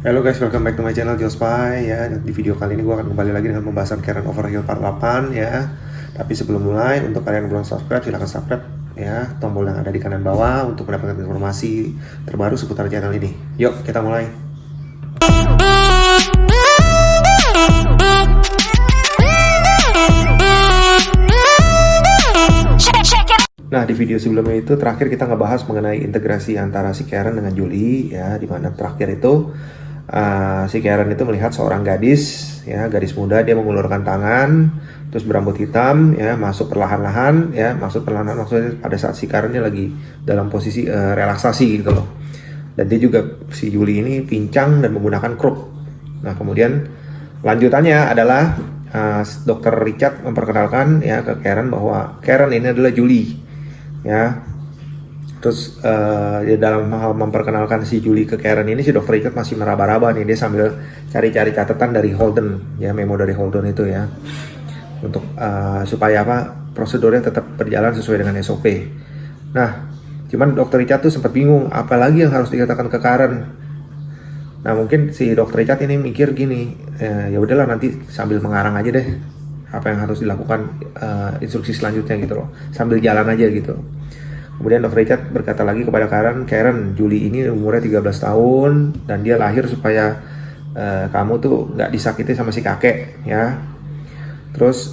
Halo guys, welcome back to my channel Jospy ya. Di video kali ini gue akan kembali lagi dengan pembahasan Karen Overhill part 8 ya. Tapi sebelum mulai, untuk kalian yang belum subscribe, silahkan subscribe ya, tombol yang ada di kanan bawah untuk mendapatkan informasi terbaru seputar channel ini. Yuk, kita mulai. Nah, di video sebelumnya itu terakhir kita ngebahas mengenai integrasi antara si Karen dengan Julie ya, dimana terakhir itu si Karen itu melihat seorang gadis ya, gadis muda, dia mengulurkan tangan terus berambut hitam ya, masuk perlahan-lahan ya, maksudnya pada saat si Karen lagi dalam posisi relaksasi gitu loh. Dan dia juga, si Julie ini pincang dan menggunakan kruk. Nah, kemudian lanjutannya adalah Dr. Richard memperkenalkan ya ke Karen bahwa Karen ini adalah Julie ya. Terus ya, dalam hal memperkenalkan si Julie ke Karen ini, si Dr. Richard masih meraba-raba nih, dia sambil cari-cari catatan dari Holden ya, memo dari Holden itu ya, untuk supaya prosedurnya tetap berjalan sesuai dengan SOP. Nah, cuman Dr. Richard tuh sempat bingung apalagi yang harus dikatakan ke Karen. Nah, mungkin si Dr. Richard ini mikir gini, ya udahlah nanti sambil mengarang aja deh apa yang harus dilakukan, instruksi selanjutnya gitu loh, sambil jalan aja gitu. Kemudian Dr. Richard berkata lagi kepada Karen, Julie ini umurnya 13 tahun dan dia lahir supaya kamu tuh nggak disakiti sama si kakek ya. Terus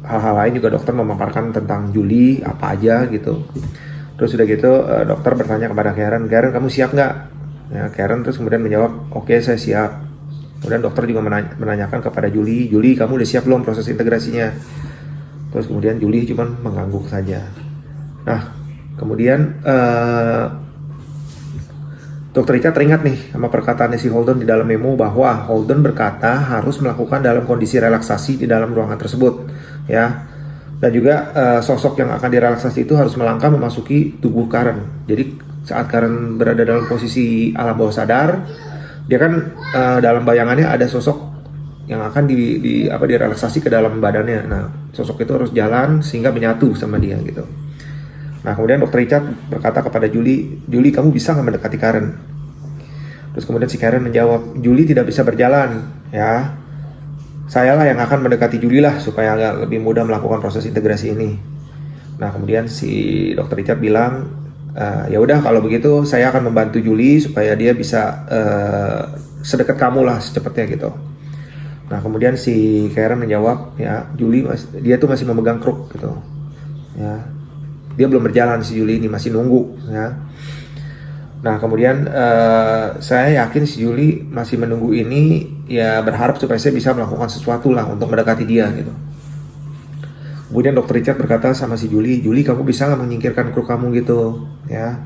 hal-hal lain juga dokter memaparkan tentang Julie apa aja gitu. Terus udah gitu dokter bertanya kepada Karen, kamu siap nggak? Ya, Karen terus kemudian menjawab, oke, saya siap. Kemudian dokter juga menanyakan kepada Julie, kamu udah siap belum proses integrasinya? Terus kemudian Julie cuma mengangguk saja. Nah, kemudian Dr. Richard teringat nih sama perkataan si Holden di dalam memo, bahwa Holden berkata harus melakukan dalam kondisi relaksasi di dalam ruangan tersebut ya. Dan juga sosok yang akan direlaksasi itu harus melangkah memasuki tubuh Karen. Jadi saat Karen berada dalam posisi alam bawah sadar, dia kan dalam bayangannya ada sosok yang akan direlaksasi ke dalam badannya. Nah, sosok itu harus jalan sehingga menyatu sama dia gitu. Nah, kemudian Dr. Richard berkata kepada Julie, kamu bisa nggak mendekati Karen? Terus kemudian si Karen menjawab, Julie tidak bisa berjalan ya. Sayalah yang akan mendekati Julie lah supaya agak lebih mudah melakukan proses integrasi ini. Nah, kemudian si Dr. Richard bilang, ya udah kalau begitu saya akan membantu Julie supaya dia bisa sedekat kamu lah secepatnya gitu. Nah, kemudian si Karen menjawab, ya Julie dia tuh masih memegang kruk gitu ya, dia belum berjalan, si Julie ini masih nunggu ya. Nah, kemudian saya yakin si Julie masih menunggu ini ya, berharap supaya saya bisa melakukan sesuatu lah untuk mendekati dia gitu. Kemudian Dr. Richard berkata sama si Julie, kamu bisa nggak menyingkirkan kruk kamu gitu ya,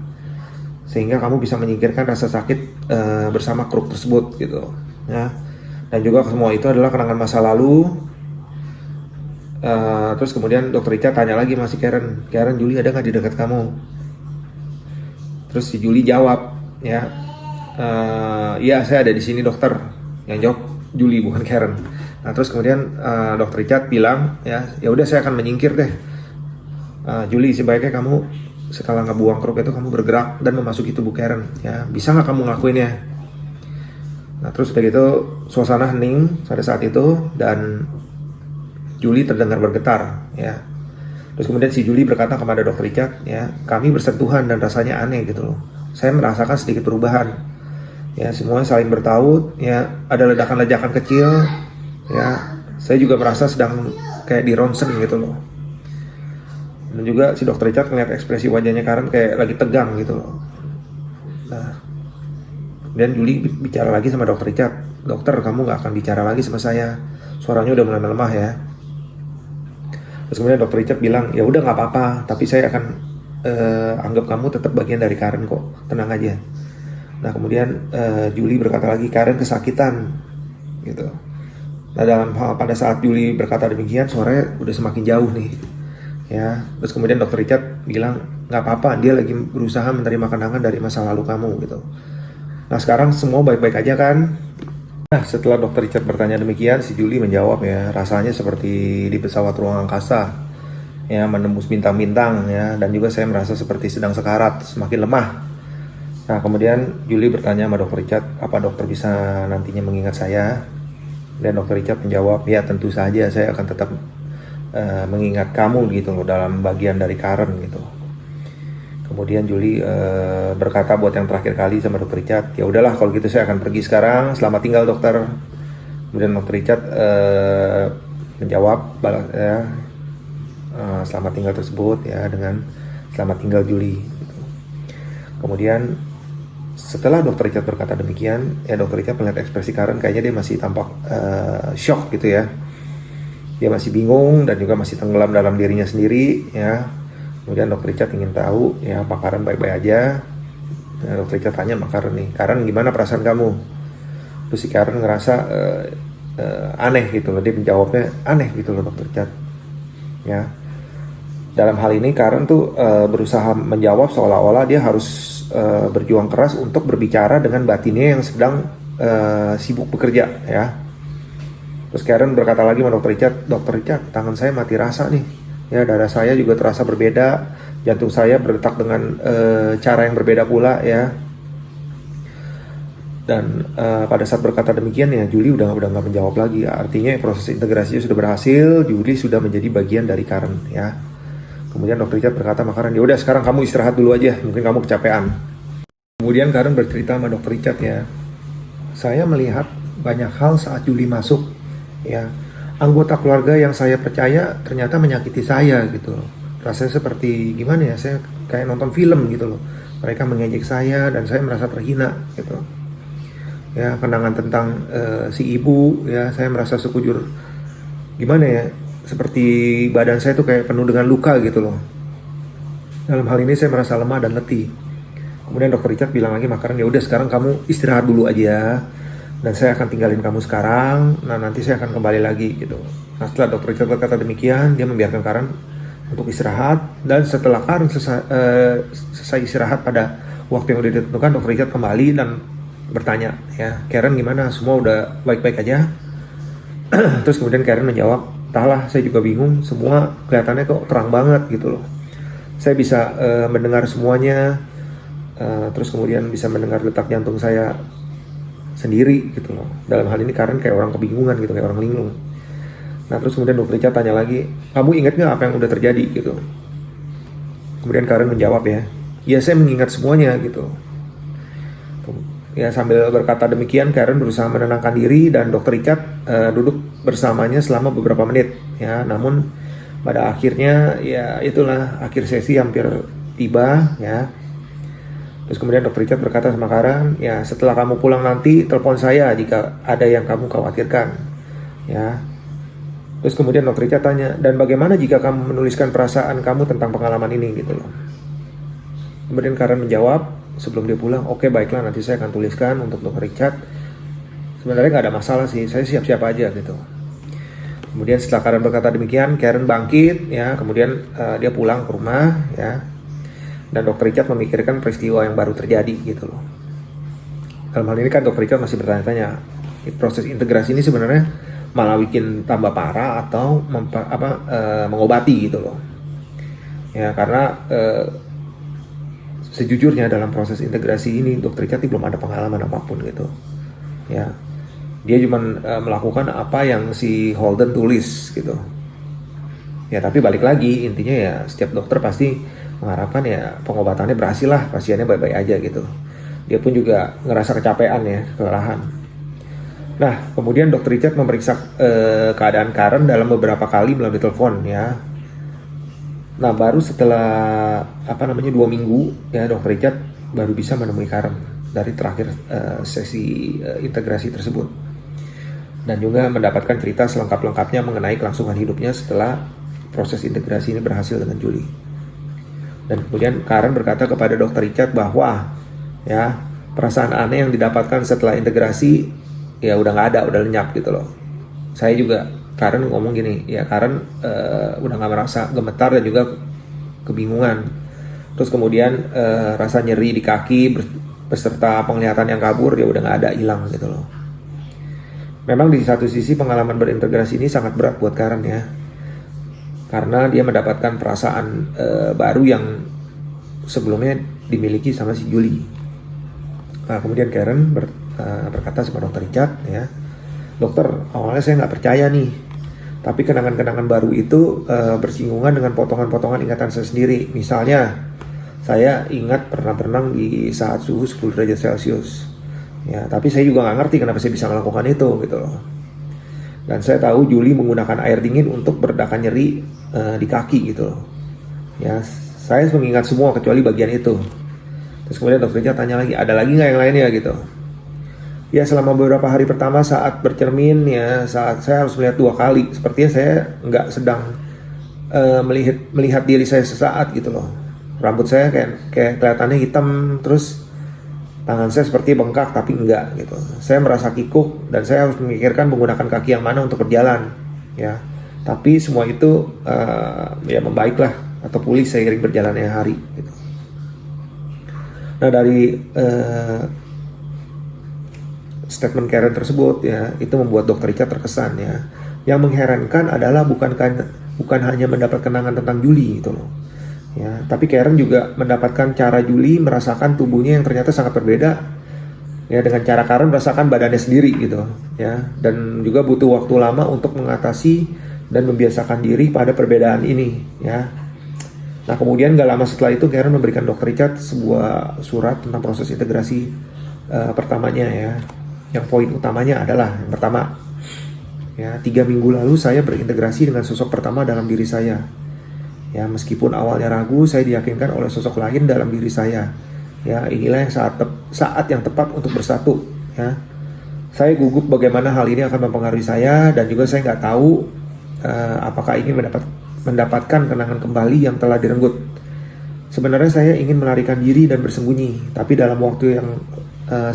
sehingga kamu bisa menyingkirkan rasa sakit bersama kruk tersebut gitu ya. Dan juga semua itu adalah kenangan masa lalu. Terus kemudian Dr. Richard tanya lagi masih Karen, Julie ada nggak di dekat kamu? Terus si Julie jawab ya, iya saya ada di sini dokter. Yang jawab Julie bukan Karen. Nah, terus kemudian Dr. Richard bilang ya udah saya akan menyingkir deh. Julie, sebaiknya kamu setelah ngebuang kruk itu kamu bergerak dan memasuki tubuh Karen ya, bisa nggak kamu ngelakuinnya? Nah, terus udah gitu suasana hening pada saat itu dan Julie terdengar bergetar ya. Terus kemudian si Julie berkata kepada Dr. Richard ya, kami bersentuhan dan rasanya aneh gitu loh. Saya merasakan sedikit perubahan ya, semuanya saling bertaut ya, ada ledakan-ledakan kecil ya. Saya juga merasa sedang kayak di ronsen gitu loh. Dan juga si Dr. Richard melihat ekspresi wajahnya Karen kayak lagi tegang gitu loh. Nah, dan Julie bicara lagi sama Dr. Richard, dokter kamu gak akan bicara lagi sama saya, suaranya udah mulai melemah ya. Terus kemudian Dr. Richard bilang, ya udah nggak apa-apa, tapi saya akan anggap kamu tetap bagian dari Karen kok, tenang aja. Nah, kemudian Julie berkata lagi, Karen kesakitan gitu. Nah, pada saat Julie berkata demikian, suaranya udah semakin jauh nih ya. Terus kemudian Dr. Richard bilang, nggak apa-apa, dia lagi berusaha menerima kenangan dari masa lalu kamu gitu. Nah, sekarang semua baik-baik aja kan? Nah, setelah Dr. Richard bertanya demikian, si Julie menjawab ya, rasanya seperti di pesawat ruang angkasa ya, menembus bintang-bintang ya, dan juga saya merasa seperti sedang sekarat, semakin lemah Nah, kemudian Julie bertanya sama dokter Richard, apa dokter bisa nantinya mengingat saya? Dan dokter Richard menjawab, ya tentu saja saya akan tetap mengingat kamu gitu loh, dalam bagian dari Karen gitu. Kemudian Julie berkata buat yang terakhir kali sama dokter Richard, ya udahlah kalau gitu saya akan pergi sekarang, selamat tinggal dokter. Kemudian dokter Richard menjawab selamat tinggal tersebut ya dengan selamat tinggal Julie gitu. Kemudian setelah dokter Richard berkata demikian, ya dokter Richard melihat ekspresi Karen, kayaknya dia masih tampak shock gitu ya. Dia masih bingung dan juga masih tenggelam dalam dirinya sendiri ya. Kemudian dokter Richard ingin tahu ya Pak Karen baik-baik aja. Nah, dokter Richard tanya Pak Karen nih, Karen gimana perasaan kamu? Terus si Karen ngerasa aneh gitu loh, dia menjawabnya aneh gitu loh dokter Richard. Ya, dalam hal ini Karen tuh berusaha menjawab seolah-olah dia harus berjuang keras untuk berbicara dengan batinnya yang sedang sibuk bekerja ya. Terus Karen berkata lagi sama dokter Richard, tangan saya mati rasa nih. Ya, dada saya juga terasa berbeda, jantung saya berdetak dengan cara yang berbeda pula ya. Dan pada saat berkata demikian ya Julie udah nggak menjawab lagi. Artinya proses integrasinya sudah berhasil, Julie sudah menjadi bagian dari Karen ya. Kemudian dokter Richard berkata sama Karen, ya udah sekarang kamu istirahat dulu aja, mungkin kamu kecapean. Kemudian Karen bercerita sama dokter Richard ya, saya melihat banyak hal saat Julie masuk ya. Anggota keluarga yang saya percaya ternyata menyakiti saya gitu loh. Rasanya seperti gimana ya, saya kayak nonton film gitu loh. Mereka mengejek saya dan saya merasa terhina gitu. Ya, kenangan tentang si ibu ya, saya merasa sekujur gimana ya, seperti badan saya tuh kayak penuh dengan luka gitu loh. Dalam hal ini saya merasa lemah dan letih. Kemudian dokter Richard bilang lagi sama Karen, ya udah sekarang kamu istirahat dulu aja dan saya akan tinggalin kamu sekarang. Nah, nanti saya akan kembali lagi gitu. Nah, setelah dokter Richard berkata demikian, dia membiarkan Karen untuk istirahat. Dan setelah Karen selesai istirahat pada waktu yang udah ditentukan, dokter Richard kembali dan bertanya ya, Karen gimana, semua udah baik-baik aja? Terus kemudian Karen menjawab, entahlah saya juga bingung, semua kelihatannya kok terang banget gitu loh. Saya bisa mendengar semuanya, terus kemudian bisa mendengar detak jantung saya sendiri gitu loh. Dalam hal ini Karen kayak orang kebingungan gitu, kayak orang linglung. Nah, terus kemudian dokter Richard tanya lagi, kamu ingat gak apa yang udah terjadi gitu? Kemudian Karen menjawab ya saya mengingat semuanya gitu. Ya, sambil berkata demikian Karen berusaha menenangkan diri dan dokter Richard duduk bersamanya selama beberapa menit ya. Namun pada akhirnya ya itulah, akhir sesi hampir tiba ya. Terus kemudian dokter Richard berkata sama Karen, ya setelah kamu pulang nanti telepon saya jika ada yang kamu khawatirkan ya. Terus kemudian dokter Richard tanya, dan bagaimana jika kamu menuliskan perasaan kamu tentang pengalaman ini gitu loh. Kemudian Karen menjawab sebelum dia pulang, oke baiklah nanti saya akan tuliskan untuk dokter Richard. Sebenarnya gak ada masalah sih, saya siap-siap aja gitu. Kemudian setelah Karen berkata demikian, Karen bangkit ya, kemudian dia pulang ke rumah ya. Dan dokter Richard memikirkan peristiwa yang baru terjadi gitu loh. Dalam hal ini kan dokter Richard masih bertanya-tanya, proses integrasi ini sebenarnya malah bikin tambah parah atau mengobati gitu loh. Ya, karena sejujurnya dalam proses integrasi ini dokter Richard belum ada pengalaman apapun gitu. Ya, dia cuma melakukan apa yang si Holden tulis gitu. Ya, tapi balik lagi intinya ya setiap dokter pasti mengharapkan ya pengobatannya berhasil lah, pasiennya baik-baik aja gitu. Dia pun juga ngerasa kecapean ya, kelelahan. Nah, kemudian dokter Richard memeriksa keadaan Karen dalam beberapa kali melalui telepon ya. Nah, baru setelah 2 minggu ya dokter Richard baru bisa menemui Karen dari terakhir sesi integrasi tersebut. Dan juga mendapatkan cerita selengkap-lengkapnya mengenai kelangsungan hidupnya setelah proses integrasi ini berhasil dengan Julie. Dan kemudian Karen berkata kepada dokter Richard bahwa ya perasaan aneh yang didapatkan setelah integrasi ya udah nggak ada, udah lenyap gitu loh. Saya juga, Karen ngomong gini, ya Karen udah nggak merasa gemetar dan juga kebingungan. Terus kemudian rasa nyeri di kaki beserta penglihatan yang kabur ya udah nggak ada, hilang gitu loh. Memang di satu sisi pengalaman berintegrasi ini sangat berat buat Karen ya. Karena dia mendapatkan perasaan baru yang sebelumnya dimiliki sama si Julie. Nah, kemudian Karen berkata sama dokter Richard, ya, dokter, awalnya saya nggak percaya nih, tapi kenangan-kenangan baru itu bersinggungan dengan potongan-potongan ingatan saya sendiri. Misalnya, saya ingat pernah berenang di saat suhu 10 derajat Celcius. Ya, tapi saya juga nggak ngerti kenapa saya bisa melakukan itu gitu loh. Dan saya tahu Julie menggunakan air dingin untuk meredakan nyeri di kaki gitu loh. Ya, saya mengingat semua kecuali bagian itu. Terus kemudian dokternya tanya lagi, ada lagi nggak yang lainnya gitu? Ya, selama beberapa hari pertama saat bercermin, ya, saat saya harus melihat 2 kali, sepertinya saya nggak sedang melihat diri saya sesaat gitu loh. Rambut saya kayak kelihatannya hitam, terus tangan saya seperti bengkak tapi enggak gitu. Saya merasa kikuk dan saya harus memikirkan menggunakan kaki yang mana untuk berjalan, ya. Tapi semua itu ya membaiklah atau pulih seiring berjalannya hari gitu. Nah, dari statement Karen tersebut, ya, itu membuat Dr. Richard terkesan, ya. Yang mengherankan adalah bukan hanya mendapat kenangan tentang Julie gitu loh. Ya, tapi Karen juga mendapatkan cara Julie merasakan tubuhnya yang ternyata sangat berbeda, ya, dengan cara Karen merasakan badannya sendiri gitu, ya, dan juga butuh waktu lama untuk mengatasi dan membiasakan diri pada perbedaan ini, ya. Nah, kemudian gak lama setelah itu Karen memberikan Dr. Richard sebuah surat tentang proses integrasi pertamanya, ya. Yang poin utamanya adalah yang pertama, ya, 3 minggu lalu saya berintegrasi dengan sosok pertama dalam diri saya. Ya, meskipun awalnya ragu, saya diyakinkan oleh sosok lain dalam diri saya. Ya, inilah yang saat yang tepat untuk bersatu. Ya, saya gugup bagaimana hal ini akan mempengaruhi saya, dan juga saya nggak tahu apakah ingin mendapatkan kenangan kembali yang telah direnggut. Sebenarnya saya ingin melarikan diri dan bersembunyi, tapi dalam waktu yang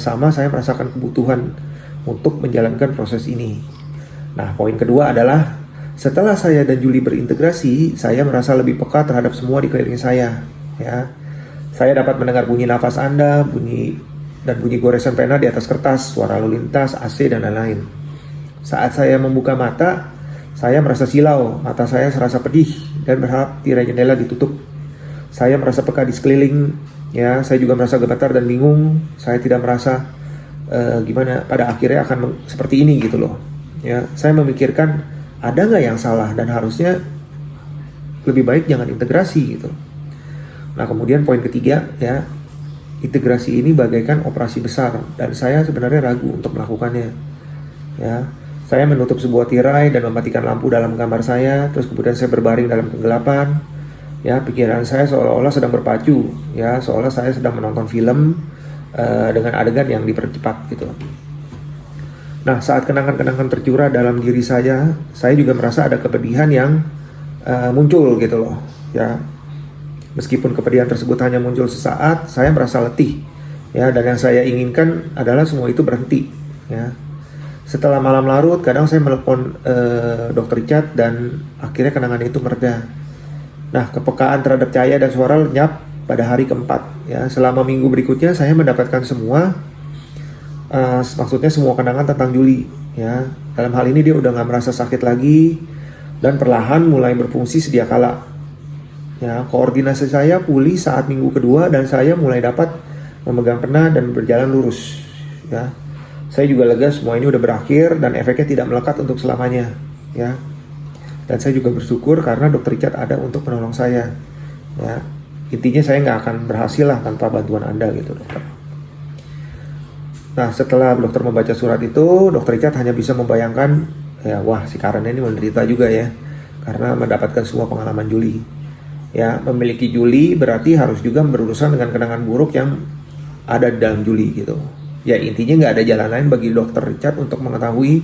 sama saya merasakan kebutuhan untuk menjalankan proses ini. Nah, poin kedua adalah setelah saya dan Julie berintegrasi, saya merasa lebih peka terhadap semua di keliling saya. Ya, saya dapat mendengar bunyi nafas Anda, bunyi goresan pena di atas kertas, suara lalu lintas, AC, dan lain-lain. Saat saya membuka mata, saya merasa silau, mata saya serasa pedih dan berharap tirai jendela ditutup. Saya merasa peka di sekeliling. Ya, saya juga merasa gemetar dan bingung. Saya tidak merasa gimana pada akhirnya akan seperti ini gitu loh. Ya, saya memikirkan, ada nggak yang salah dan harusnya lebih baik jangan integrasi gitu. Nah, kemudian poin ketiga, ya, integrasi ini bagaikan operasi besar dan saya sebenarnya ragu untuk melakukannya. Ya, saya menutup sebuah tirai dan mematikan lampu dalam kamar saya, terus kemudian saya berbaring dalam kegelapan. Ya, pikiran saya seolah-olah sedang berpacu, ya, seolah saya sedang menonton film dengan adegan yang dipercepat gitu. Nah, saat kenangan-kenangan tercurah dalam diri saya juga merasa ada kepedihan yang muncul gitu loh, ya. Meskipun kepedihan tersebut hanya muncul sesaat, saya merasa letih, ya, dan yang saya inginkan adalah semua itu berhenti, ya. Setelah malam larut, kadang saya menelepon Dr. Richard dan akhirnya kenangan itu mereda. Nah, kepekaan terhadap cahaya dan suara lenyap pada hari keempat, ya. Selama minggu berikutnya saya mendapatkan maksudnya semua kenangan tentang Julie, ya. Dalam hal ini dia udah nggak merasa sakit lagi dan perlahan mulai berfungsi sedia kala. Ya, koordinasi saya pulih saat minggu kedua dan saya mulai dapat memegang pena dan berjalan lurus. Ya, saya juga lega semua ini udah berakhir dan efeknya tidak melekat untuk selamanya. Ya, dan saya juga bersyukur karena Dr. Richard ada untuk menolong saya. Ya, intinya saya nggak akan berhasil lah tanpa bantuan Anda gitu, dokter. Nah, setelah dokter membaca surat itu, Dr. Richard hanya bisa membayangkan, ya, wah, si Karen ini menderita juga ya, karena mendapatkan semua pengalaman Julie. Ya, memiliki Julie berarti harus juga berurusan dengan kenangan buruk yang ada di dalam Julie gitu. Ya, intinya nggak ada jalan lain bagi Dr. Richard untuk mengetahui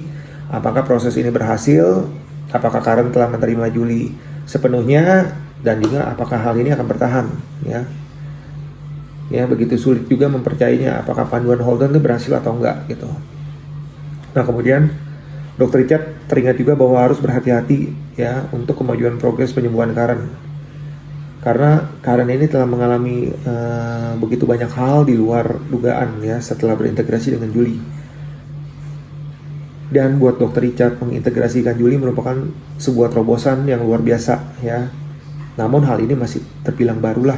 apakah proses ini berhasil, apakah Karen telah menerima Julie sepenuhnya, dan juga apakah hal ini akan bertahan, ya. Ya, begitu sulit juga mempercayainya apakah panduan Holden itu berhasil atau enggak gitu. Nah, kemudian Dr. Richard teringat juga bahwa harus berhati-hati, ya, untuk kemajuan progres penyembuhan Karen. Karena Karen ini telah mengalami begitu banyak hal di luar dugaan, ya, setelah berintegrasi dengan Julie. Dan buat Dr. Richard, mengintegrasikan Julie merupakan sebuah terobosan yang luar biasa, ya. Namun hal ini masih terbilang barulah.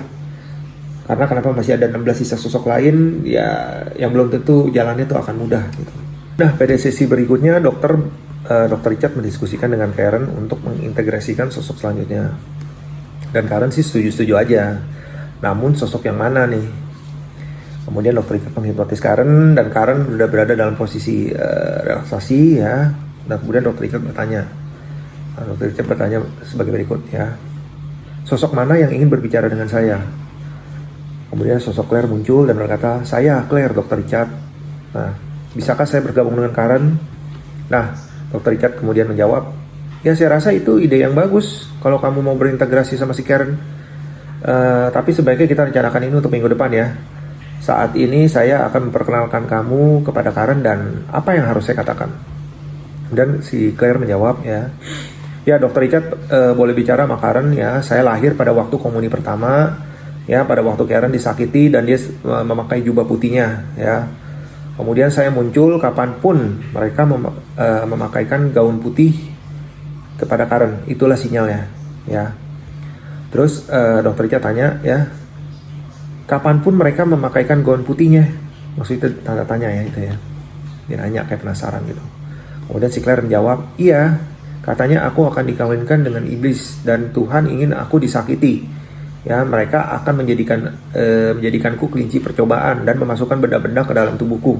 Karena kenapa masih ada 16 sisa sosok lain ya yang belum tentu jalannya tuh akan mudah gitu. Nah, pada sesi berikutnya Dr. Richard mendiskusikan dengan Karen untuk mengintegrasikan sosok selanjutnya. Dan Karen sih setuju-setuju aja. Namun sosok yang mana nih? Kemudian Dr. Richard menghipnotis Karen dan Karen sudah berada dalam posisi relaksasi ya. Dan kemudian Dr. Richard bertanya. Dr. Richard bertanya sebagai berikut ya. Sosok mana yang ingin berbicara dengan saya? Kemudian sosok Claire muncul dan berkata, saya Claire, Dr. Richard. Nah, bisakah saya bergabung dengan Karen? Nah, Dr. Richard kemudian menjawab, ya saya rasa itu ide yang bagus kalau kamu mau berintegrasi sama si Karen. Tapi sebaiknya kita rencanakan ini untuk minggu depan ya. Saat ini saya akan memperkenalkan kamu kepada Karen dan apa yang harus saya katakan. Dan si Claire menjawab ya Dr. Richard boleh bicara sama Karen ya. Saya lahir pada waktu komuni pertama. Ya, pada waktu Karen disakiti dan dia memakai jubah putihnya ya. Kemudian saya muncul kapanpun mereka memakaikan gaun putih kepada Karen. Itulah sinyalnya ya. Terus Dr. Richard tanya ya, kapanpun mereka memakaikan gaun putihnya? Maksudnya tanda tanya ya itu ya. Dia nanya kayak penasaran gitu. Kemudian si Claire menjawab, iya, katanya aku akan dikawinkan dengan iblis dan Tuhan ingin aku disakiti. Ya, mereka akan menjadikanku kelinci percobaan dan memasukkan benda-benda ke dalam tubuhku.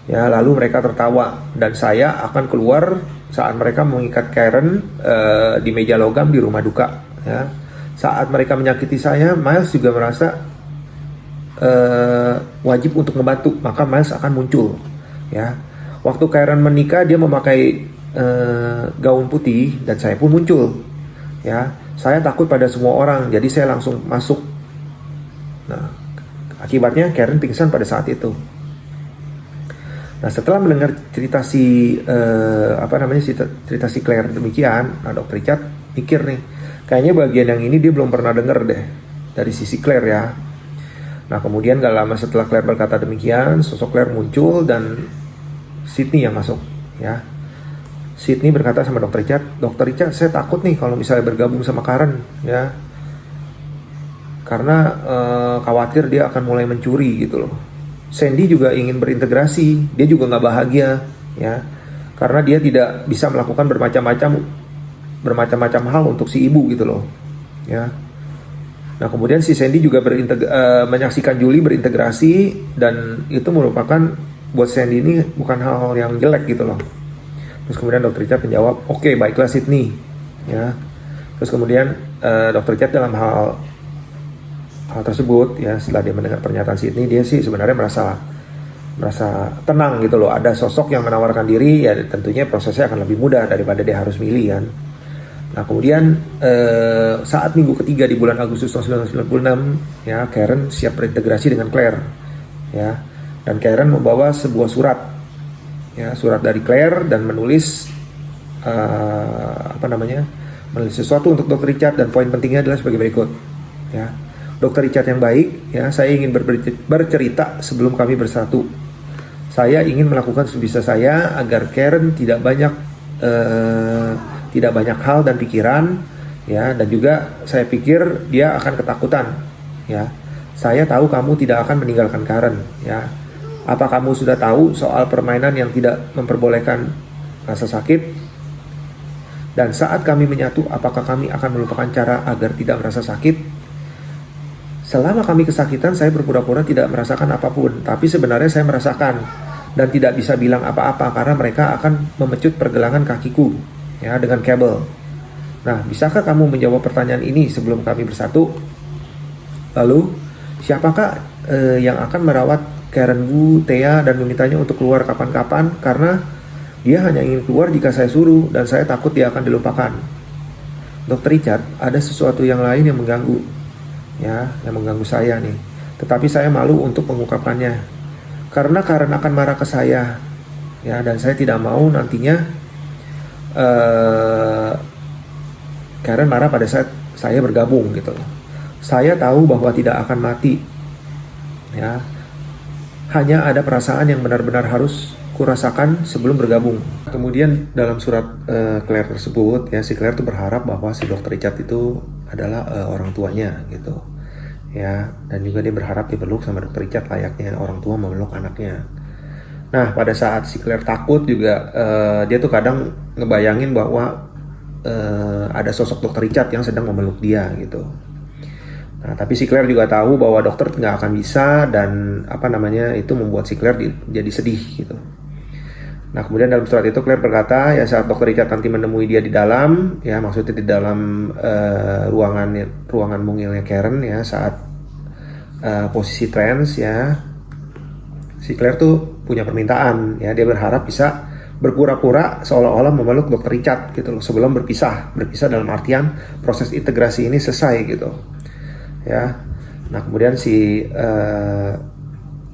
Ya, lalu mereka tertawa dan saya akan keluar saat mereka mengikat Karen di meja logam di rumah duka. Ya, saat mereka menyakiti saya, Miles juga merasa wajib untuk membantu, maka Miles akan muncul. Ya, waktu Karen menikah dia memakai gaun putih dan saya pun muncul. Ya, saya takut pada semua orang, jadi saya langsung masuk. Nah, akibatnya Karen pingsan pada saat itu. Nah, setelah mendengar cerita si Claire demikian, nah Dr. Richard mikir nih, kayaknya bagian yang ini dia belum pernah dengar deh dari sisi Claire ya. Nah, kemudian gak lama setelah Claire berkata demikian, sosok Claire muncul dan Sydney yang masuk ya. Sydney berkata sama Dr. Richard, saya takut nih kalau misalnya bergabung sama Karen ya, karena khawatir dia akan mulai mencuri gitu loh. Sandy juga ingin berintegrasi, dia juga nggak bahagia ya, karena dia tidak bisa melakukan bermacam-macam hal untuk si ibu gitu loh ya. Nah, kemudian si Sandy juga menyaksikan Julie berintegrasi dan itu merupakan buat Sandy ini bukan hal yang jelek gitu loh. Terus kemudian Dr. Richard menjawab, oke, baiklah Sydney ya. Terus kemudian Dr. Richard dalam hal tersebut ya, setelah dia mendengar pernyataan Sydney, dia sih sebenarnya merasa tenang gitu loh. Ada sosok yang menawarkan diri ya, tentunya prosesnya akan lebih mudah daripada dia harus milih kan. Nah, kemudian saat minggu ketiga di bulan Agustus tahun 1996 ya, Karen siap berintegrasi dengan Claire ya. Dan Karen membawa sebuah surat ya, surat dari Claire dan menulis menulis sesuatu untuk Dr. Richard, dan poin pentingnya adalah sebagai berikut ya. Dr. Richard yang baik ya, saya ingin bercerita sebelum kami bersatu. Saya ingin melakukan sebisa saya agar Karen tidak banyak hal dan pikiran ya, dan juga saya pikir dia akan ketakutan ya. Saya tahu kamu tidak akan meninggalkan Karen ya. Apa kamu sudah tahu soal permainan yang tidak memperbolehkan rasa sakit? Dan saat kami menyatu, apakah kami akan melupakan cara agar tidak merasa sakit? Selama kami kesakitan, saya berpura-pura tidak merasakan apapun, tapi sebenarnya saya merasakan dan tidak bisa bilang apa-apa karena mereka akan memecut pergelangan kakiku ya dengan kabel. Nah, bisakah kamu menjawab pertanyaan ini sebelum kami bersatu? Lalu, siapakah yang akan merawat Karen Bu, Thea, dan memintanya untuk keluar kapan-kapan karena dia hanya ingin keluar jika saya suruh dan saya takut dia akan dilupakan. Dr. Richard, ada sesuatu yang lain yang mengganggu ya, yang mengganggu saya nih. Tetapi saya malu untuk mengungkapkannya karena Karen akan marah ke saya ya, dan saya tidak mau nantinya Karen marah pada saat saya bergabung gitu loh. Saya tahu bahwa tidak akan mati ya. Hanya ada perasaan yang benar-benar harus kurasakan sebelum bergabung. Kemudian dalam surat Claire tersebut ya, si Claire tuh berharap bahwa si Dr. Richard itu adalah orang tuanya gitu ya, dan juga dia berharap dipeluk sama dokter Richard layaknya orang tua memeluk anaknya. Nah, pada saat si Claire takut juga, dia tuh kadang ngebayangin bahwa ada sosok dokter Richard yang sedang memeluk dia gitu. Nah, tapi si Claire juga tahu bahwa dokter nggak akan bisa, dan itu membuat si Claire jadi sedih gitu. Nah, kemudian dalam surat itu Claire berkata, ya saat dokter Richard nanti menemui dia di dalam, ya maksudnya di dalam ruangan mungilnya Karen ya, saat posisi trance ya, si Claire tuh punya permintaan ya, dia berharap bisa berpura-pura seolah-olah memeluk dokter Richard gitu loh, sebelum berpisah dalam artian proses integrasi ini selesai gitu ya. Nah, kemudian si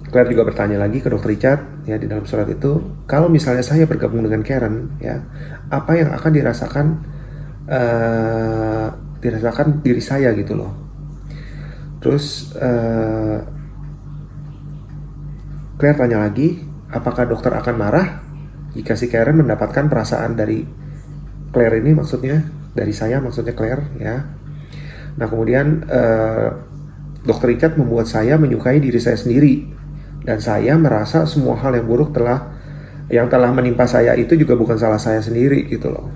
Claire juga bertanya lagi ke dokter Richard ya di dalam surat itu, kalau misalnya saya bergabung dengan Karen ya, apa yang akan dirasakan diri saya gitu loh. Terus Claire tanya lagi, apakah dokter akan marah jika si Karen mendapatkan perasaan dari Claire ini, maksudnya dari saya, maksudnya Claire ya. Nah, kemudian dokter Richard membuat saya menyukai diri saya sendiri, dan saya merasa semua hal yang buruk yang telah menimpa saya itu juga bukan salah saya sendiri gitu loh.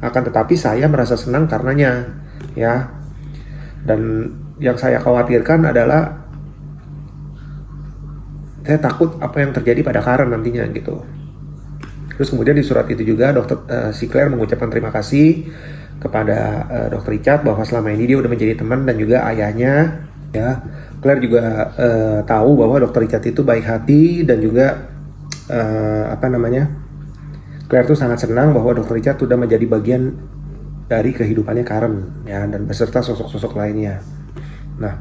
Akan tetapi saya merasa senang karenanya ya. Dan yang saya khawatirkan adalah saya takut apa yang terjadi pada Karen nantinya gitu. Terus kemudian di surat itu juga si Claire mengucapkan terima kasih kepada dokter Richard bahwa selama ini dia udah menjadi teman dan juga ayahnya ya. Claire juga tahu bahwa dokter Richard itu baik hati, dan juga Claire tuh sangat senang bahwa dokter Richard sudah menjadi bagian dari kehidupannya Karen ya, dan beserta sosok-sosok lainnya. Nah,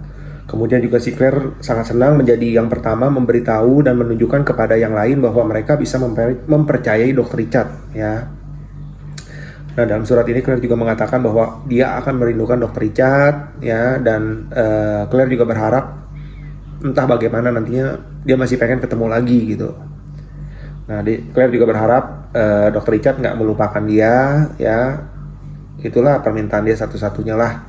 kemudian juga si Claire sangat senang menjadi yang pertama memberitahu dan menunjukkan kepada yang lain bahwa mereka bisa mempercayai dokter Richard ya. Nah, dalam surat ini Claire juga mengatakan bahwa dia akan merindukan dokter Richard ya, dan Claire juga berharap entah bagaimana nantinya dia masih pengen ketemu lagi gitu. Nah, Claire juga berharap dokter Richard nggak melupakan dia ya. Itulah permintaan dia satu-satunya lah.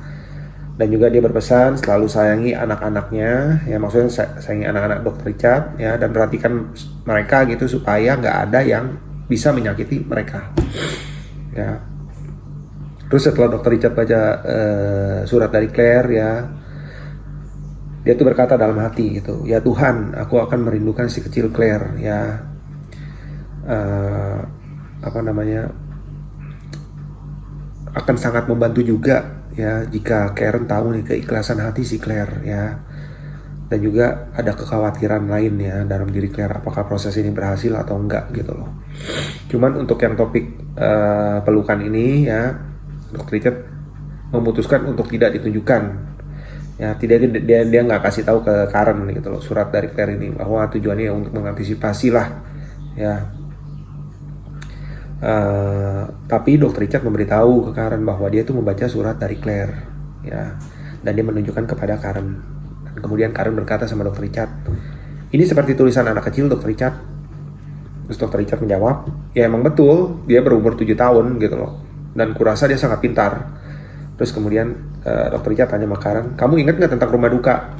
Dan juga dia berpesan selalu sayangi anak-anaknya ya, maksudnya sayangi anak-anak dokter Richard ya, dan perhatikan mereka gitu supaya nggak ada yang bisa menyakiti mereka ya. Terus setelah dokter Richard baca surat dari Claire ya, dia tuh berkata dalam hati gitu, ya Tuhan, aku akan merindukan si kecil Claire ya. Akan sangat membantu juga ya jika Karen tahu nih keikhlasan hati si Claire ya. Dan juga ada kekhawatiran lain ya dalam diri Claire, apakah proses ini berhasil atau enggak gitu loh. Cuman untuk yang topik pelukan ini ya, dokter Richard memutuskan untuk tidak ditunjukkan ya, dia nggak kasih tahu ke Karen gitu loh surat dari Claire ini, bahwa tujuannya untuk mengantisipasi lah ya. Tapi dokter Richard memberitahu ke Karen bahwa dia tuh membaca surat dari Claire ya, dan dia menunjukkan kepada Karen. Dan kemudian Karen berkata sama dokter Richard, ini seperti tulisan anak kecil dokter Richard. Terus dokter Richard menjawab, ya emang betul, dia berumur 7 tahun gitu loh, dan kurasa dia sangat pintar. Terus kemudian dokter Richard tanya sama Karen, kamu ingat gak tentang rumah duka?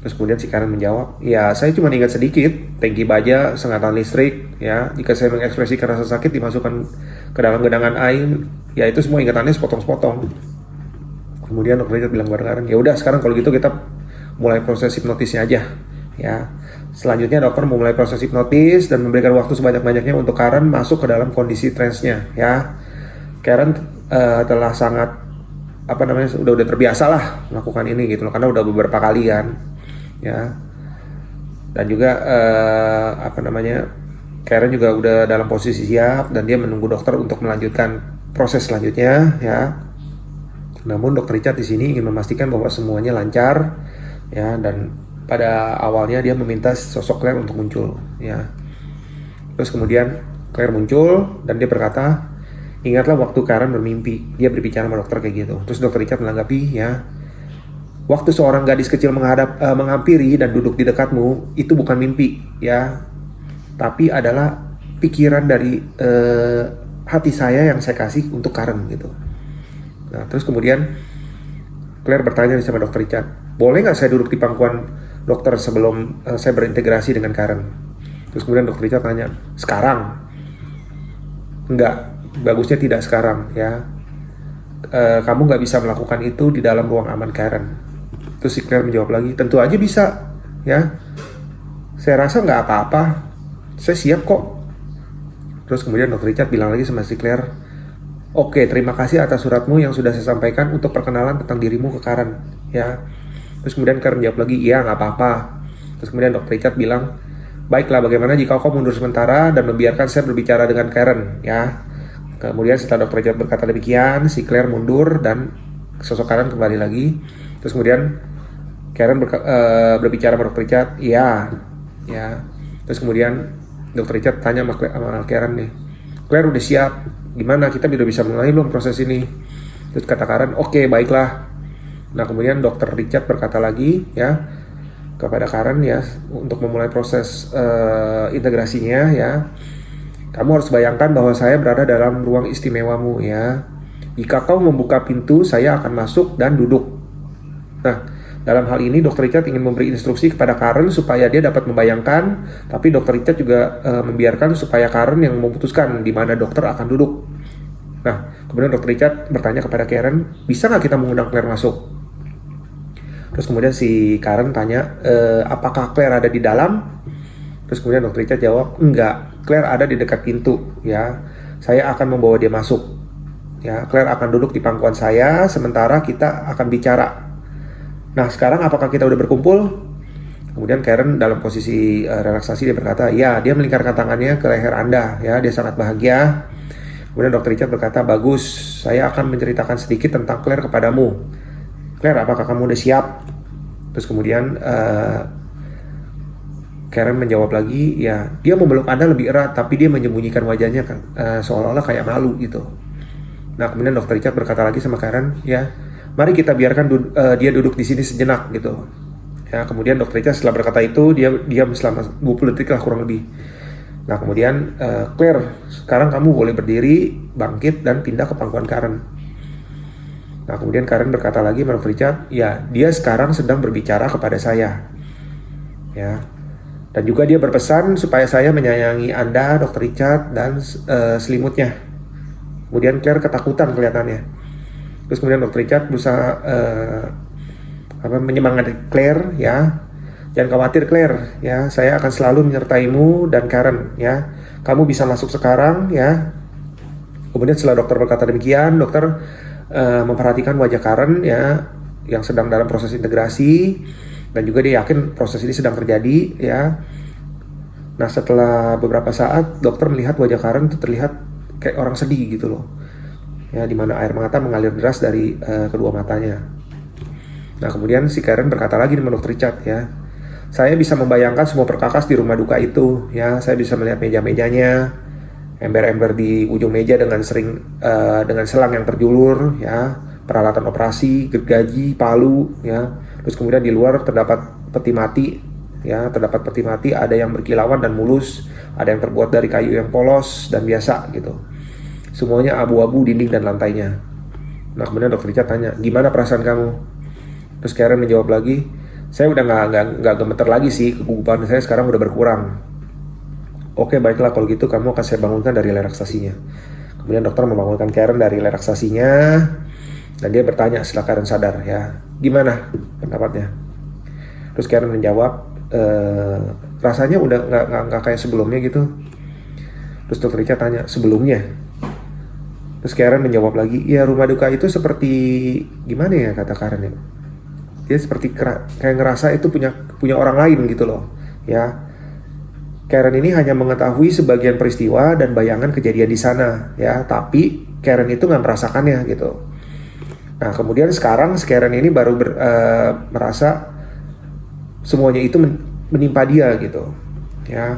Terus kemudian si Karen menjawab, ya saya cuma ingat sedikit, tangki baja, sengatan listrik ya, jika saya mengekspresikan rasa sakit dimasukkan ke dalam genangan air, ya itu semua ingatannya sepotong-sepotong. Kemudian dokter Richard bilang kepada Karen, ya udah sekarang kalau gitu kita mulai proses hipnotisnya aja ya. Selanjutnya dokter memulai proses hipnotis dan memberikan waktu sebanyak-banyaknya untuk Karen masuk ke dalam kondisi trance-nya ya. Karen telah sangat udah terbiasa lah melakukan ini gitu loh, karena udah beberapa kali kan ya. Dan juga Karen juga udah dalam posisi siap, dan dia menunggu dokter untuk melanjutkan proses selanjutnya ya. Namun dokter Richard di sini ingin memastikan bahwa semuanya lancar ya, dan pada awalnya dia meminta sosok Claire untuk muncul ya. Terus kemudian Claire muncul dan dia berkata, ingatlah waktu Karen bermimpi. Dia berbicara sama dokter kayak gitu. Terus dokter Richard menanggapi ya, waktu seorang gadis kecil menghampiri dan duduk di dekatmu, itu bukan mimpi ya, tapi adalah pikiran dari hati saya yang saya kasih untuk Karen gitu. Nah, terus kemudian Claire bertanya sama Dokter Richard, boleh nggak saya duduk di pangkuan dokter sebelum saya berintegrasi dengan Karen? Terus kemudian Dokter Richard tanya, sekarang? Enggak, bagusnya tidak sekarang ya. Kamu nggak bisa melakukan itu di dalam ruang aman Karen. Terus si Claire menjawab lagi, tentu aja bisa ya. Saya rasa nggak apa-apa, saya siap kok. Terus kemudian Dokter Richard bilang lagi sama si Claire, oke, terima kasih atas suratmu yang sudah saya sampaikan untuk perkenalan tentang dirimu ke Karen ya. Terus kemudian Karen jawab lagi, iya nggak apa-apa. Terus kemudian Dokter Richard bilang, baiklah, bagaimana jika kau mundur sementara dan membiarkan saya berbicara dengan Karen ya. Kemudian setelah Dokter Richard berkata demikian, si Claire mundur dan sosok Karen kembali lagi. Terus kemudian Karen berbicara sama Dokter Richard, iya ya. Terus kemudian Dokter Richard tanya sama Karen nih, Claire udah siap, gimana, kita udah bisa mulai belum proses ini? Terus kata Karen, oke, baiklah. Nah kemudian Dokter Richard berkata lagi ya kepada Karen ya, untuk memulai proses integrasinya ya, kamu harus bayangkan bahwa saya berada dalam ruang istimewamu ya. Jika kau membuka pintu, saya akan masuk dan duduk. Nah, dalam hal ini Dokter Richard ingin memberi instruksi kepada Karen supaya dia dapat membayangkan, tapi Dokter Richard juga membiarkan supaya Karen yang memutuskan di mana dokter akan duduk. Nah, kemudian Dokter Richard bertanya kepada Karen, bisa nggak kita mengundang Claire masuk? Terus kemudian si Karen tanya, apakah Claire ada di dalam? Terus kemudian Dokter Richard jawab, enggak, Claire ada di dekat pintu ya. Saya akan membawa dia masuk ya. Claire akan duduk di pangkuan saya sementara kita akan bicara. Nah sekarang apakah kita udah berkumpul? Kemudian Karen dalam posisi relaksasi dia berkata, ya, dia melingkarkan tangannya ke leher Anda ya, dia sangat bahagia. Kemudian Dokter Richard berkata, bagus, saya akan menceritakan sedikit tentang Claire kepadamu. Claire, apakah kamu udah siap? Terus kemudian Karen menjawab lagi, ya, dia memeluk Anda lebih erat, tapi dia menyembunyikan wajahnya seolah-olah kayak malu gitu. Nah kemudian Dokter Richard berkata lagi sama Karen, ya, mari kita biarkan dia duduk di sini sejenak gitu. Ya, kemudian Dokter Richard setelah berkata itu, dia diam selama 20 detik lah kurang lebih. Nah kemudian Claire, sekarang kamu boleh berdiri, bangkit dan pindah ke pangkuan Karen. Nah kemudian Karen berkata lagi sama Dokter Richard, ya, dia sekarang sedang berbicara kepada saya. Ya. Dan juga dia berpesan supaya saya menyayangi Anda, Dokter Richard, dan selimutnya. Kemudian Claire ketakutan kelihatannya. Terus kemudian Dokter Richard berusaha menyemangati Claire ya. Jangan khawatir Claire ya, saya akan selalu menyertaimu dan Karen ya. Kamu bisa masuk sekarang ya. Kemudian setelah dokter berkata demikian, dokter memperhatikan wajah Karen ya, yang sedang dalam proses integrasi. Dan juga dia yakin proses ini sedang terjadi ya. Nah setelah beberapa saat dokter melihat wajah Karen itu terlihat kayak orang sedih gitu loh ya, dimana air mata mengalir deras dari kedua matanya. Nah kemudian si Karen berkata lagi dengan Dokter Richard ya, saya bisa membayangkan semua perkakas di rumah duka itu ya. Saya bisa melihat meja-mejanya, ember-ember di ujung meja dengan selang yang terjulur ya, peralatan operasi, gergaji, palu ya. Terus kemudian di luar terdapat peti mati ya, ada yang berkilauan dan mulus, ada yang terbuat dari kayu yang polos dan biasa gitu. Semuanya abu-abu dinding dan lantainya. Nah kemudian Dokter Richard tanya, gimana perasaan kamu? Terus Karen menjawab lagi, saya udah nggak gemeter lagi sih, kegugupan saya sekarang udah berkurang. Oke, baiklah kalau gitu kamu akan saya bangunkan dari relaksasinya. Kemudian dokter membangunkan Karen dari relaksasinya. Dan dia bertanya setelah Karen sadar ya, gimana pendapatnya? Terus Karen menjawab, rasanya udah nggak kayak sebelumnya gitu. Terus Dokter Richard tanya, sebelumnya? Terus Karen menjawab lagi, ya rumah duka itu seperti gimana ya, kata Karen ya. Dia seperti kayak ngerasa itu punya orang lain gitu loh ya. Karen ini hanya mengetahui sebagian peristiwa dan bayangan kejadian di sana ya, tapi Karen itu nggak merasakannya gitu. Nah kemudian sekarang Karen ini baru merasa semuanya itu menimpa dia gitu ya.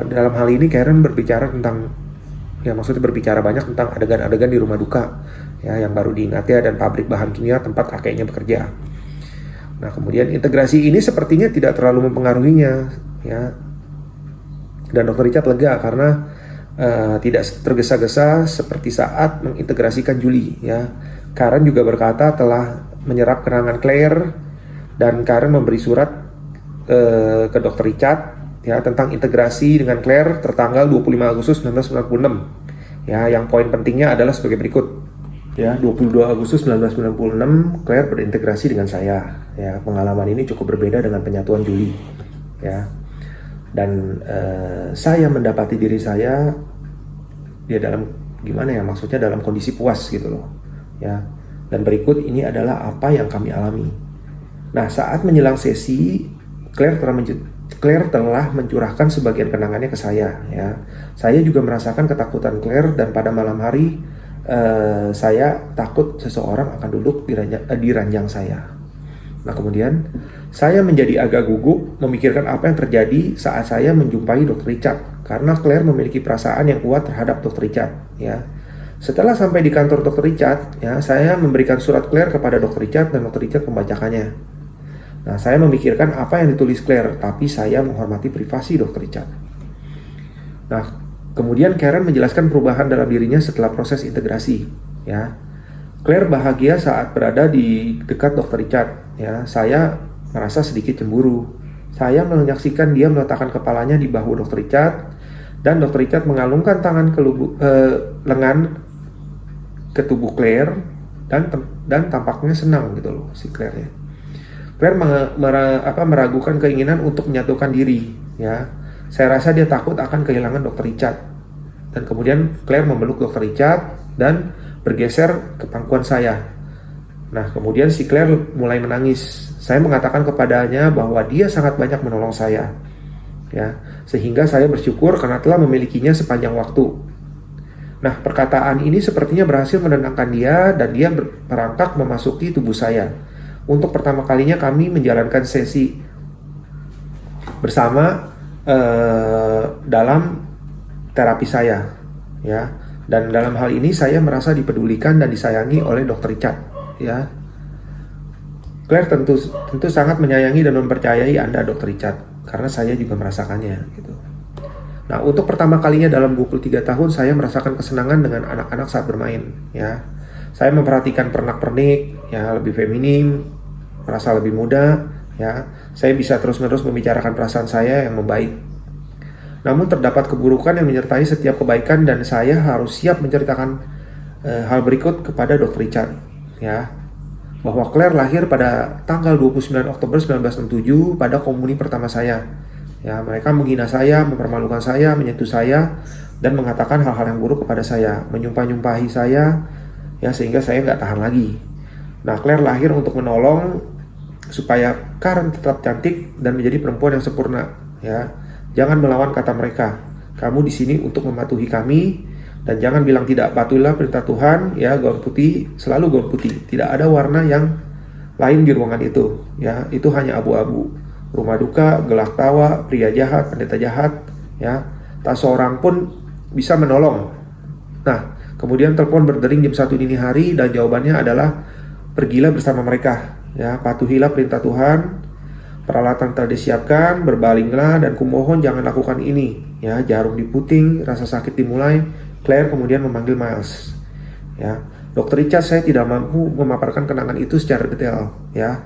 Dalam hal ini Karen berbicara tentang ya, maksudnya berbicara banyak tentang adegan-adegan di rumah duka ya, yang baru diingatnya dan pabrik bahan kimia tempat kakeknya bekerja. Nah kemudian integrasi ini sepertinya tidak terlalu mempengaruhinya ya. Dan Dokter Richard lega karena tidak tergesa-gesa seperti saat mengintegrasikan Julie ya. Karen juga berkata telah menyerap kenangan Claire, dan Karen memberi surat ke Dr. Richard ya tentang integrasi dengan Claire tertanggal 25 Agustus 1996. Ya, yang poin pentingnya adalah sebagai berikut. Ya, 22 Agustus 1996 Claire berintegrasi dengan saya. Ya, pengalaman ini cukup berbeda dengan penyatuan Julie. Ya. Dan saya mendapati diri saya dia dalam gimana ya, maksudnya dalam kondisi puas gitu loh. Ya. Dan berikut ini adalah apa yang kami alami. Nah, saat menjelang sesi, Claire telah mencurahkan sebagian kenangannya ke saya. Ya, saya juga merasakan ketakutan Claire, dan pada malam hari saya takut seseorang akan duduk di ranjang saya. Nah, kemudian saya menjadi agak gugup memikirkan apa yang terjadi saat saya menjumpai Dr. Richard, karena Claire memiliki perasaan yang kuat terhadap Dr. Richard. Ya, setelah sampai di kantor Dr. Richard, ya, saya memberikan surat Claire kepada Dr. Richard dan Dr. Richard membacakannya. Nah, saya memikirkan apa yang ditulis Claire, tapi saya menghormati privasi Dr. Richard. Nah, kemudian Karen menjelaskan perubahan dalam dirinya setelah proses integrasi. Ya, Claire bahagia saat berada di dekat Dr. Richard. Ya, saya merasa sedikit cemburu. Saya menyaksikan dia meletakkan kepalanya di bahu Dr. Richard, dan Dr. Richard mengalungkan tangan ke lengan ke tubuh Claire, dan tampaknya senang gitu loh si Claire-nya. Claire meragukan keinginan untuk menyatukan diri. Ya, saya rasa dia takut akan kehilangan Dr. Richard. Dan kemudian Claire memeluk Dr. Richard dan bergeser ke pangkuan saya. Nah, kemudian si Claire mulai menangis. Saya mengatakan kepadanya bahwa dia sangat banyak menolong saya. Ya, sehingga saya bersyukur karena telah memilikinya sepanjang waktu. Nah, perkataan ini sepertinya berhasil menenangkan dia, dan dia merangkak memasuki tubuh saya. Untuk pertama kalinya kami menjalankan sesi bersama dalam terapi saya, ya. Dan dalam hal ini saya merasa dipedulikan dan disayangi oleh Dr. Richard, ya. Claire tentu sangat menyayangi dan mempercayai Anda, Dr. Richard, karena saya juga merasakannya, gitu. Nah, untuk pertama kalinya dalam 23 tahun saya merasakan kesenangan dengan anak-anak saat bermain, ya. Saya memperhatikan pernak-pernik, ya, lebih feminim, merasa lebih muda, ya. Saya bisa terus-menerus membicarakan perasaan saya yang membaik. Namun terdapat keburukan yang menyertai setiap kebaikan, dan saya harus siap menceritakan hal berikut kepada Dr. Richard, ya. Bahwa Claire lahir pada tanggal 29 Oktober 1967 pada komuni pertama saya. Ya, mereka menghina saya, mempermalukan saya, menyentuh saya, dan mengatakan hal-hal yang buruk kepada saya, menyumpah-nyumpahi saya, ya, sehingga saya nggak tahan lagi. Nah, Claire lahir untuk menolong supaya Karen tetap cantik dan menjadi perempuan yang sempurna. Ya, jangan melawan kata mereka. Kamu di sini untuk mematuhi kami, dan jangan bilang tidak. Patuhilah perintah Tuhan. Ya, gaun putih, selalu gaun putih. Tidak ada warna yang lain di ruangan itu. Ya, itu hanya abu-abu. Rumah duka, gelak tawa, pria jahat, pendeta jahat. Ya, tak seorang pun bisa menolong. Nah, kemudian telepon berdering jam 1 dini hari, dan jawabannya adalah pergilah bersama mereka. Ya, patuhilah perintah Tuhan. Peralatan telah disiapkan, berbalinglah, dan kumohon jangan lakukan ini. Ya, jarum diputing, rasa sakit dimulai. Claire kemudian memanggil Miles. Ya, Dr. Richard, saya tidak mampu memaparkan kenangan itu secara detail. Ya,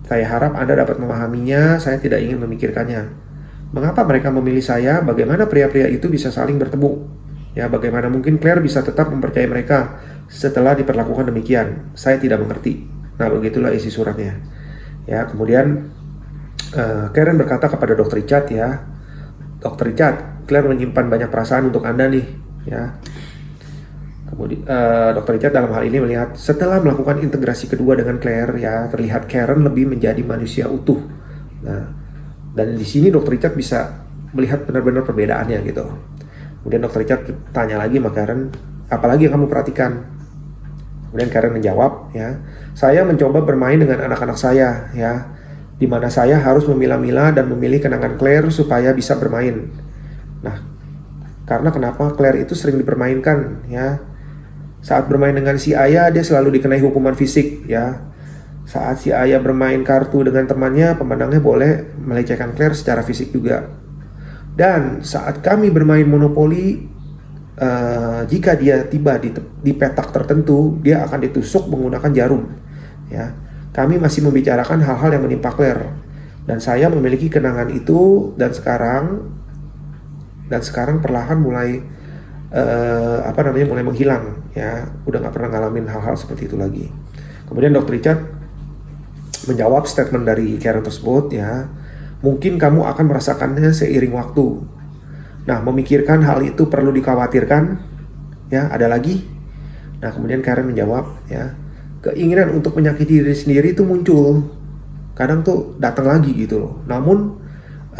saya harap Anda dapat memahaminya. Saya tidak ingin memikirkannya. Mengapa mereka memilih saya? Bagaimana pria-pria itu bisa saling bertemu? Ya, bagaimana mungkin Claire bisa tetap mempercayai mereka setelah diperlakukan demikian? Saya tidak mengerti. Nah, begitulah isi suratnya. Ya, kemudian Karen berkata kepada Dr. Richard, ya, Dr. Richard, Claire menyimpan banyak perasaan untuk Anda nih. Ya, kemudian Dr. Richard dalam hal ini melihat setelah melakukan integrasi kedua dengan Claire, ya, terlihat Karen lebih menjadi manusia utuh. Nah, dan di sini Dr. Richard bisa melihat benar-benar perbedaannya gitu. Kemudian Dr. Richard tanya lagi sama Karen, apalagi yang kamu perhatikan? Kemudian Karen menjawab, ya, saya mencoba bermain dengan anak-anak saya, ya, di mana saya harus memilah-milah dan memilih kenangan Claire supaya bisa bermain. Nah, karena kenapa Claire itu sering dipermainkan, ya. Saat bermain dengan si ayah, dia selalu dikenai hukuman fisik, ya. Saat si ayah bermain kartu dengan temannya, pemenangnya boleh melecehkan Claire secara fisik juga. Dan saat kami bermain monopoli, jika dia tiba di petak tertentu, dia akan ditusuk menggunakan jarum, ya. kami masih membicarakan hal-hal yang menimpa Claire. Dan saya memiliki kenangan itu dan sekarang perlahan mulai mulai menghilang ya, udah nggak pernah ngalamin hal-hal seperti itu lagi. Kemudian Dr. Richard menjawab statement dari Karen tersebut ya, mungkin kamu akan merasakannya seiring waktu. Nah, memikirkan hal itu perlu dikhawatirkan ya, ada lagi. Nah, kemudian Karen menjawab ya, keinginan untuk menyakiti diri sendiri itu muncul, kadang tuh datang lagi gitu loh. Namun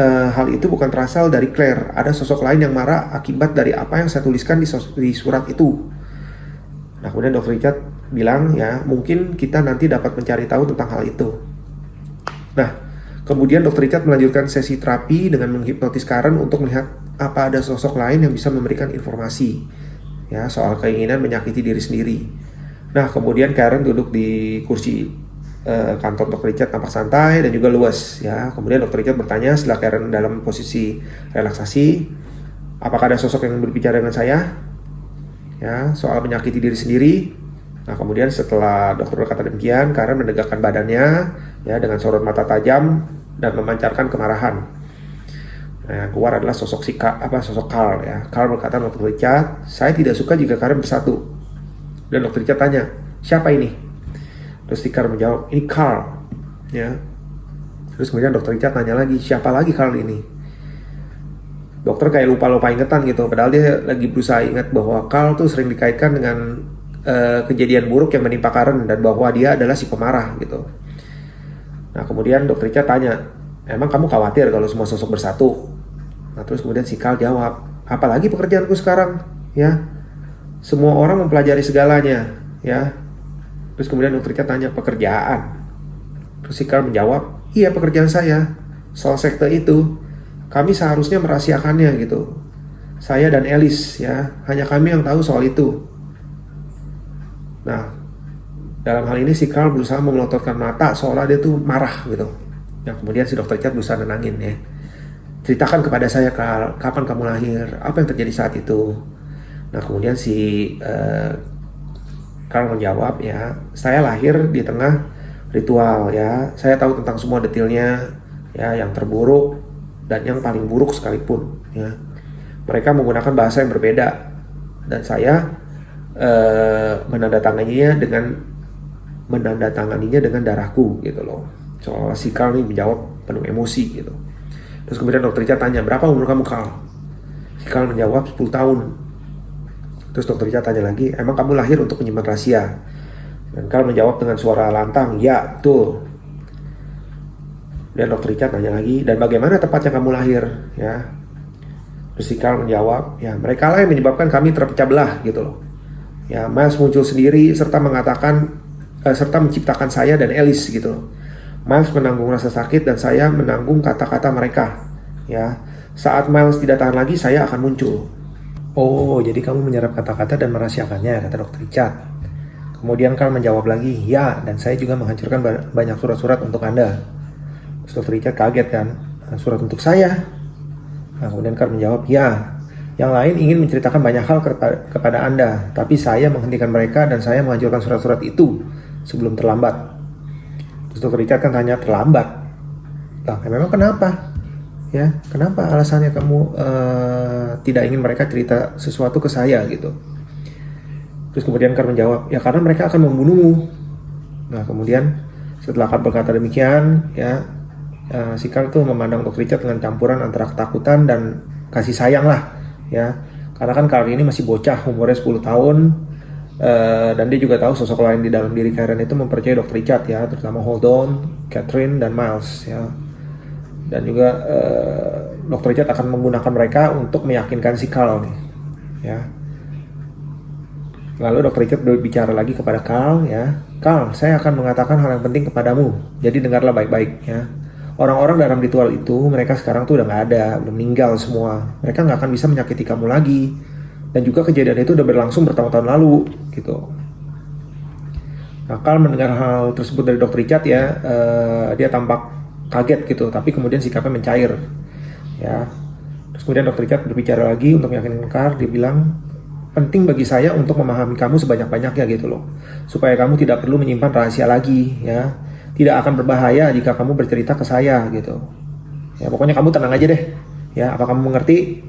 hal itu bukan berasal dari Claire. Ada sosok lain yang marah akibat dari apa yang saya tuliskan di surat itu. Nah, kemudian Dr. Richard bilang ya, mungkin kita nanti dapat mencari tahu tentang hal itu. Nah, kemudian Dr. Richard melanjutkan sesi terapi dengan menghipnotis Karen untuk melihat apa ada sosok lain yang bisa memberikan informasi ya soal keinginan menyakiti diri sendiri. Nah, kemudian Karen duduk di kursi kantor Dr. Richard, tampak santai dan juga luas ya. Kemudian Dr. Richard bertanya setelah Karen dalam posisi relaksasi, apakah ada sosok yang berbicara dengan saya ya soal menyakiti diri sendiri. Nah, kemudian setelah dokter berkata demikian, Karen menegakkan badannya ya dengan sorot mata tajam dan memancarkan kemarahan. Nah, yang keluar adalah sosok Carl ya. Carl berkata, Dr. Richard, saya tidak suka jika Karen bersatu. Dan Dr. Richard tanya, siapa ini? Terus Karen menjawab, ini Carl ya. Terus kemudian Dr. Richard tanya lagi, siapa lagi Carl ini? Dokter kayak lupa ingetan gitu, padahal dia lagi berusaha ingat bahwa Carl tuh sering dikaitkan dengan kejadian buruk yang menimpa Karen dan bahwa dia adalah si pemarah gitu. Nah, kemudian Dr. Richard tanya, emang kamu khawatir kalau semua sosok bersatu? Nah, terus kemudian si Carl jawab, apalagi pekerjaanku sekarang ya, semua orang mempelajari segalanya ya. Terus kemudian Dr. Richard tanya, pekerjaan? Terus si Carl menjawab, iya pekerjaan saya, soal sekte itu kami seharusnya merahasiakannya gitu. Saya dan Alice ya, hanya kami yang tahu soal itu. Nah, dalam hal ini si Carl berusaha memelototkan mata seolah dia tuh marah gitu. Nah, kemudian si Dr. Richard berusaha nenangin ya. Ceritakan kepada saya Carl, kapan kamu lahir, apa yang terjadi saat itu. Nah, kemudian si Carl menjawab ya, saya lahir di tengah ritual ya. Saya tahu tentang semua detailnya ya, yang terburuk dan yang paling buruk sekalipun ya. Mereka menggunakan bahasa yang berbeda dan saya menandatanganinya dengan darahku gitu loh. Soalnya si Carl ini menjawab penuh emosi gitu. Terus kemudian Dr. Richard tanya, berapa umur kamu Carl? Si Carl menjawab 10 tahun. Terus Dr. Richard tanya lagi, emang kamu lahir untuk menyimpan rahasia? Dan Carl menjawab dengan suara lantang, ya betul. Dan Dr. Richard tanya lagi, dan bagaimana tempatnya kamu lahir? Ya. Terus si Carl menjawab, ya mereka lah yang menyebabkan kami terpecah belah gitu loh. Ya, Miles muncul sendiri serta menciptakan saya dan Alice gitu loh. Miles menanggung rasa sakit dan saya menanggung kata-kata mereka. Ya, saat Miles tidak tahan lagi, saya akan muncul. Oh, jadi kamu menyerap kata-kata dan merahasiakannya, kata Dr. Richard. Kemudian Carl menjawab lagi, ya, dan saya juga menghancurkan banyak surat-surat untuk Anda. Terus Dr. Richard kaget kan, surat untuk saya? Nah, kemudian Carl menjawab, ya, yang lain ingin menceritakan banyak hal kepada Anda, tapi saya menghentikan mereka dan saya menghancurkan surat-surat itu sebelum terlambat. Terus Dr. Richard kan tanya, terlambat? Nah, memang kenapa? Ya, kenapa alasannya kamu tidak ingin mereka cerita sesuatu ke saya gitu? Terus kemudian Carl menjawab, ya karena mereka akan membunuhmu. Nah, kemudian setelah Carl berkata demikian, ya si Carl tuh memandang Dr. Richard dengan campuran antara ketakutan dan kasih sayang lah, ya. Karena kan Carl ini masih bocah, umurnya 10 tahun, dan dia juga tahu sosok lain di dalam diri Karen itu mempercayai Dr. Richard ya, terutama Holden, Catherine, dan Miles ya. Dan juga Dr. Richard akan menggunakan mereka untuk meyakinkan si Carl nih, ya. Lalu Dr. Richard berbicara lagi kepada Carl ya, Carl, saya akan mengatakan hal yang penting kepadamu, jadi dengarlah baik-baik ya. Orang-orang dalam ritual itu, mereka sekarang tuh udah nggak ada, udah meninggal semua. Mereka nggak akan bisa menyakiti kamu lagi. Dan juga kejadian itu udah berlangsung bertahun-tahun lalu, gitu. Nah, Carl mendengar hal tersebut dari Dr. Richard ya, dia tampak kaget gitu, tapi kemudian sikapnya mencair ya. Terus kemudian Dr. Richard berbicara lagi untuk meyakinkan Carl, dia bilang, penting bagi saya untuk memahami kamu sebanyak-banyaknya gitu loh, supaya kamu tidak perlu menyimpan rahasia lagi ya. tidak akan berbahaya jika kamu bercerita ke saya gitu. Ya pokoknya kamu tenang aja deh. Ya, apa kamu mengerti?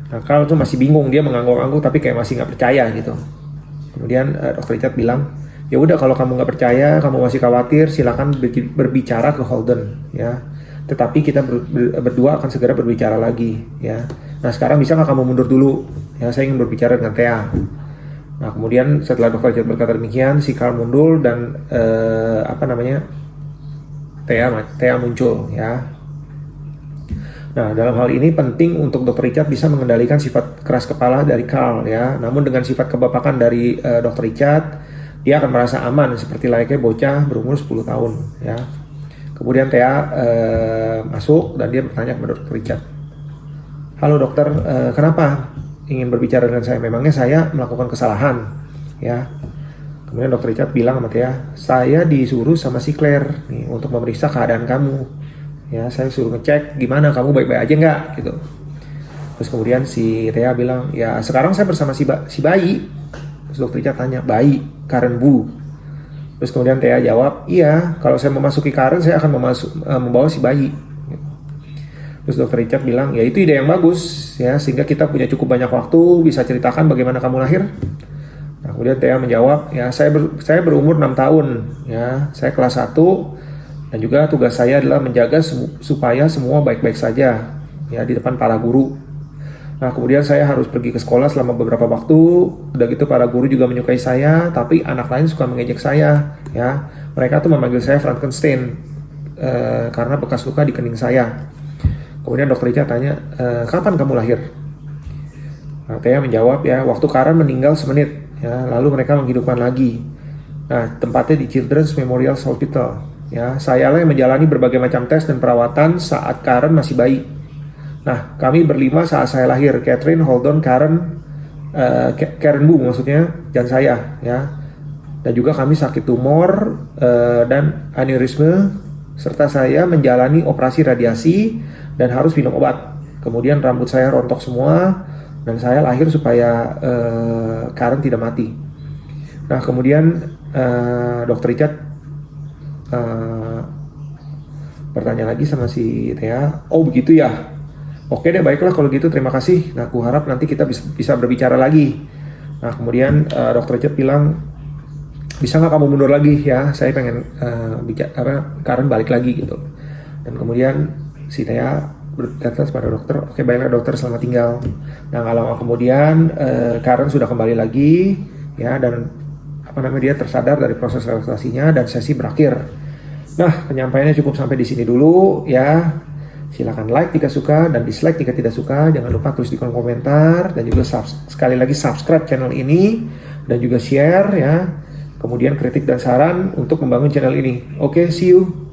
Nah, Carl tuh masih bingung, dia mengangguk-angguk tapi kayak masih nggak percaya gitu. Kemudian Dr. Richard bilang, ya udah kalau kamu nggak percaya, kamu masih khawatir, silakan berbicara ke Holden ya. Tetapi kita berdua akan segera berbicara lagi ya. Nah sekarang bisa nggak kamu mundur dulu? Ya saya ingin berbicara dengan Thea. Nah kemudian setelah Dr. Richard berkata demikian, si Carl mundur dan Thea muncul ya. Nah, dalam hal ini penting untuk Dr. Richard bisa mengendalikan sifat keras kepala dari Carl ya. Namun dengan sifat kebapakan dari Dr. Richard, dia akan merasa aman seperti layaknya bocah berumur 10 tahun ya. Kemudian Thea masuk dan dia bertanya kepada Dr. Richard. Halo dokter, kenapa ingin berbicara dengan saya? Memangnya saya melakukan kesalahan ya. Kemudian Dr. Richard bilang sama Thea, saya disuruh sama si Claire nih, untuk memeriksa keadaan kamu. Ya, saya suruh ngecek gimana kamu baik-baik aja nggak gitu. Terus kemudian si Thea bilang, ya sekarang saya bersama si bayi. Terus Dr. Richard tanya, bayi Karen Bu? Terus kemudian Thea jawab, iya kalau saya memasuki Karen saya akan membawa si bayi. Terus Dr. Richard bilang, ya itu ide yang bagus ya, sehingga kita punya cukup banyak waktu bisa ceritakan bagaimana kamu lahir. Nah, kemudian Thea menjawab, ya saya berumur 6 tahun ya, saya kelas 1. Dan juga tugas saya adalah menjaga supaya semua baik-baik saja ya di depan para guru. Nah kemudian saya harus pergi ke sekolah selama beberapa waktu. Udah gitu para guru juga menyukai saya, tapi anak lain suka mengejek saya ya. Mereka tuh memanggil saya Frankenstein karena bekas luka di kening saya. Kemudian Dr. Richard tanya, kapan kamu lahir? Nah, Thea menjawab, ya waktu Karen meninggal semenit ya, lalu mereka menghidupkan lagi. Nah tempatnya di Children's Memorial Hospital. Ya, saya lah yang menjalani berbagai macam tes dan perawatan saat Karen masih bayi. Nah, kami berlima saat saya lahir, Catherine, Holden, Karen Bu maksudnya, dan saya, ya. Dan juga kami sakit tumor dan aneurisme, serta saya menjalani operasi radiasi dan harus minum obat. Kemudian rambut saya rontok semua dan saya lahir supaya Karen tidak mati. Nah, kemudian Dr. Richard bertanya lagi sama si Thea, oh begitu ya, oke deh baiklah kalau gitu terima kasih. Nah aku harap nanti kita bisa berbicara lagi. Nah kemudian Dr. Richard bilang, bisa nggak kamu mundur lagi ya, saya pengen Karen balik lagi gitu. Dan kemudian si Thea berkata kepada dokter, oke baiklah dokter, selamat tinggal. Nah nggak lama kemudian Karen sudah kembali lagi ya, dan dia tersadar dari proses relaksasinya dan sesi berakhir. Nah, penyampaiannya cukup sampai di sini dulu ya. Silakan like jika suka dan dislike jika tidak suka. Jangan lupa tulis di kolom komentar dan juga sekali lagi subscribe channel ini dan juga share ya. Kemudian kritik dan saran untuk membangun channel ini. Oke, see you.